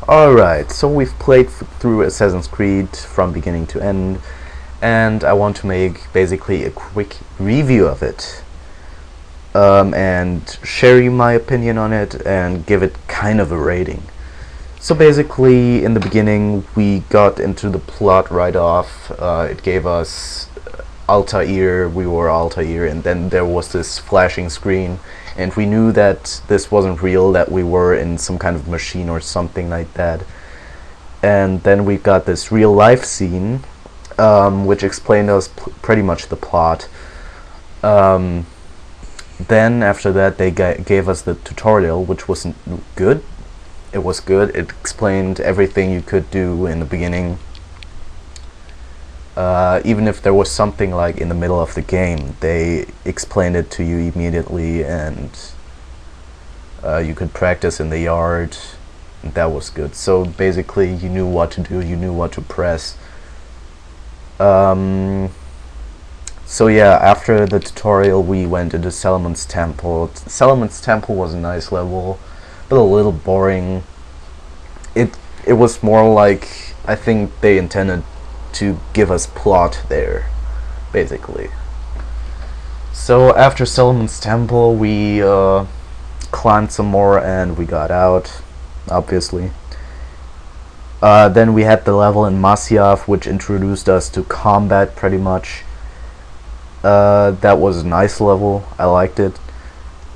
Alright, so we've played through Assassin's Creed from beginning to end, and I want to make basically a quick review of it, and share you my opinion on it and give it kind of a rating. So basically, in the beginning, we got into the plot right off. It gave us Altair, we were Altair, and then there was this flashing screen, and we knew that this wasn't real, that we were in some kind of machine or something like that. And then we got this real life scene, which explained us pretty much the plot. Then after that they gave us the tutorial, which wasn't good. It was good. It explained everything you could do in the beginning. Even if there was something like in the middle of the game, they explained it to you immediately, and you could practice in the yard. And that was good. So basically, you knew what to do, you knew what to press. So yeah, after the tutorial, we went into Solomon's Temple. Solomon's Temple was a nice level, but a little boring. It was more like, I think they intended to give us plot there, basically. So after Solomon's Temple, we climbed some more and we got out, obviously. Then we had the level in Masyaf, which introduced us to combat pretty much. That was a nice level. I liked it,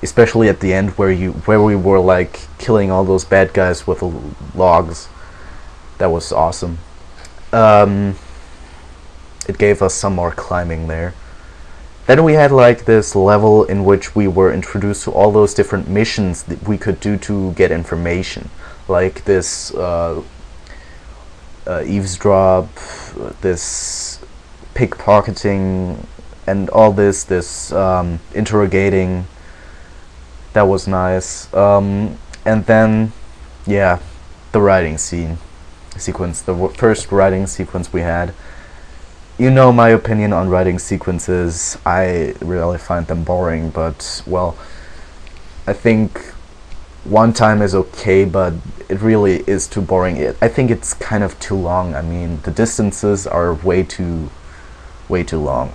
especially at the end where we were like killing all those bad guys with logs. That was awesome. It gave us some more climbing there. Then we had like this level in which we were introduced to all those different missions that we could do to get information, like this eavesdrop, this pickpocketing, and all this interrogating. That was nice. And then, yeah, the writing sequence, the first writing sequence we had. You know my opinion on writing sequences. I really find them boring, but, well, I think one time is okay, but it really is too boring. I think it's kind of too long. I mean, the distances are way too long.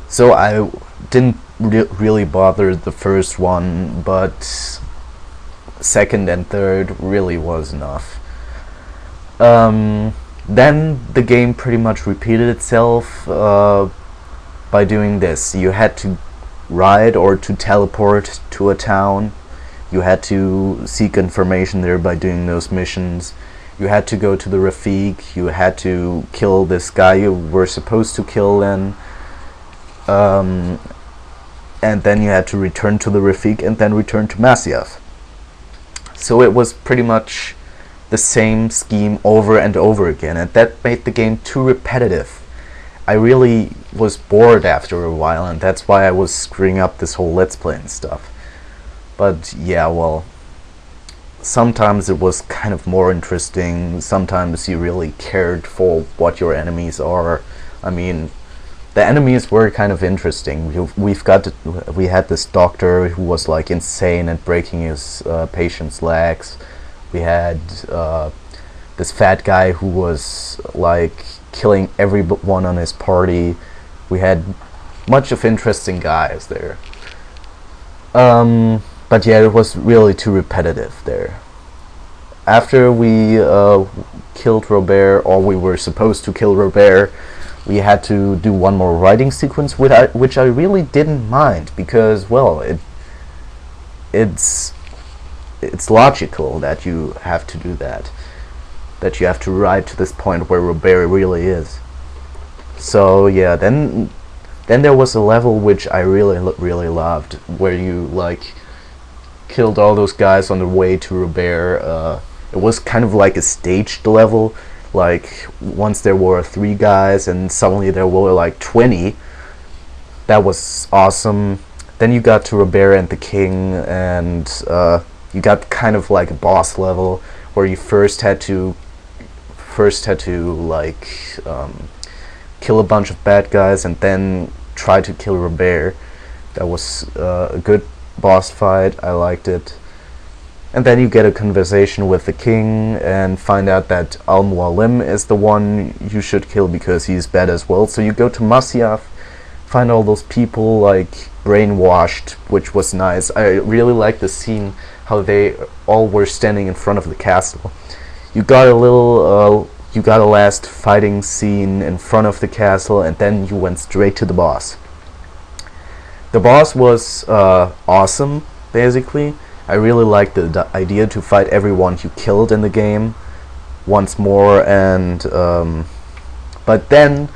So I didn't really bother the first one, but second and third really was enough. Then the game pretty much repeated itself by doing this. You had to ride or to teleport to a town. You had to seek information there by doing those missions. You had to go to the Rafik. You had to kill this guy you were supposed to kill then. And then you had to return to the Rafik and then return to Masyaf. So it was pretty much the same scheme over and over again, and that made the game too repetitive. I really was bored after a while, and that's why I was screwing up this whole Let's Play and stuff. But yeah, well, sometimes it was kind of more interesting, sometimes you really cared for what your enemies are. I mean, the enemies were kind of interesting. We had this doctor who was like insane and breaking his patient's legs. We had this fat guy who was like killing everyone on his party. We had much of interesting guys there. But yeah, it was really too repetitive there. After we killed Robert, or we were supposed to kill Robert, we had to do one more writing sequence, which I really didn't mind, because, well, it's logical that you have to do that you have to ride to this point where Robert really is. So yeah, then there was a level which I really loved, where you like killed all those guys on the way to Robert. It was kind of like a staged level. Like, once there were 3 guys and suddenly there were like 20. That was awesome. Then you got to Robert and the King, and you got kind of like a boss level where you first had to like kill a bunch of bad guys and then try to kill Robert. That was a good boss fight. I liked it. And then you get a conversation with the king and find out that Al-Mualim is the one you should kill because he's bad as well. So you go to Masyaf, find all those people like brainwashed, which was nice. I really like the scene how they all were standing in front of the castle. You got a last fighting scene in front of the castle, and then you went straight to the boss. The boss was awesome, basically. I really liked the idea to fight everyone you killed in the game once more, and but then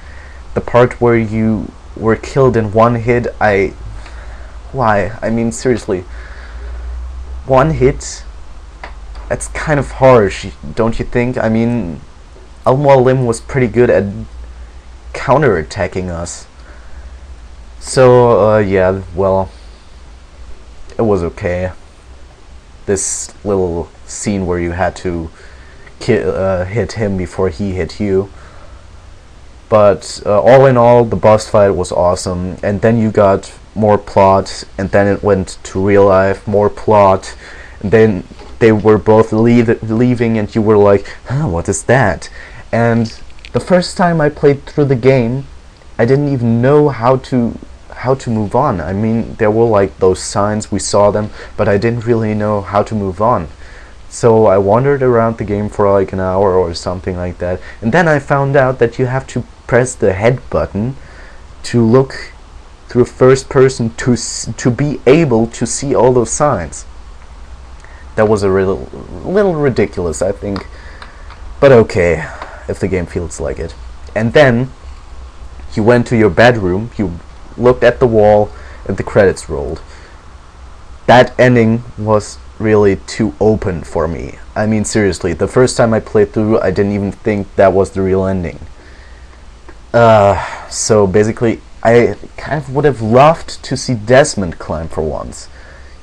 the part where you were killed in one hit, why? I mean, seriously, one hit? That's kind of harsh, don't you think? I mean, Al-Mualim was pretty good at counter-attacking us. So, yeah, well, it was okay. This little scene where you had to hit him before he hit you. But all in all, the boss fight was awesome. And then you got more plot, and then it went to real life, more plot, and then they were both leaving, and you were like, huh, what is that? And the first time I played through the game, I didn't even know how to move on. I mean, there were like those signs, we saw them, but I didn't really know how to move on. So I wandered around the game for like an hour or something like that, and then I found out that you have to press the head button to look through first person to be able to see all those signs. That was a little ridiculous, I think, but okay, if the game feels like it. And then you went to your bedroom, you looked at the wall, and the credits rolled. That ending was really too open for me. I mean, seriously, the first time I played through, I didn't even think that was the real ending. So basically, I kind of would have loved to see Desmond climb for once.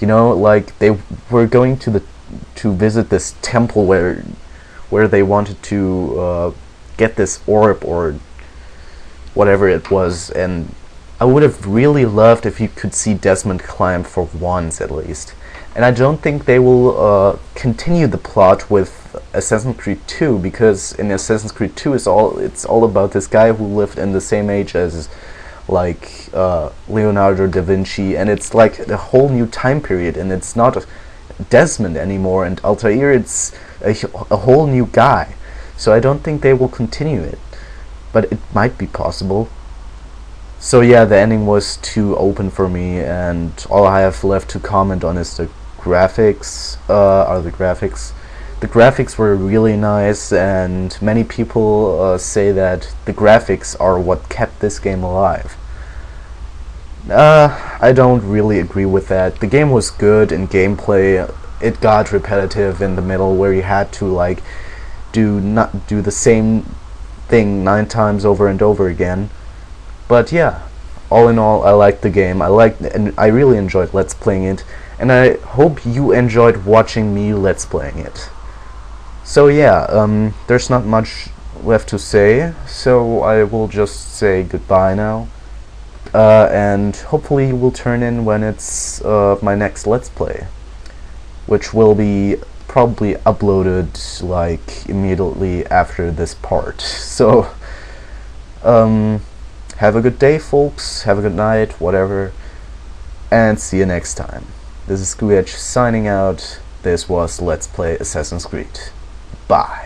You know, like they were going to visit this temple where they wanted to get this orb or whatever it was, and I would have really loved if you could see Desmond climb for once at least. And I don't think they will continue the plot with Assassin's Creed 2, because in Assassin's Creed 2 it's all about this guy who lived in the same age as like Leonardo da Vinci, and it's like a whole new time period, and it's not Desmond anymore, and Altair, it's a whole new guy. So I don't think they will continue it, but it might be possible. So yeah, the ending was too open for me, and all I have left to comment on is the graphics. The graphics were really nice, and many people say that the graphics are what kept this game alive. I don't really agree with that. The game was good in gameplay. It got repetitive in the middle, where you had to like do the same thing 9 times over and over again. But yeah, all in all, I liked the game. And I really enjoyed Let's Playing it, and I hope you enjoyed watching me Let's Playing it. So yeah, there's not much left to say, so I will just say goodbye now. And hopefully you will turn in when it's my next Let's Play, which will be probably uploaded like immediately after this part. So have a good day, folks, have a good night, whatever, and see you next time. This is Skoogage signing out. This was Let's Play Assassin's Creed. Bye.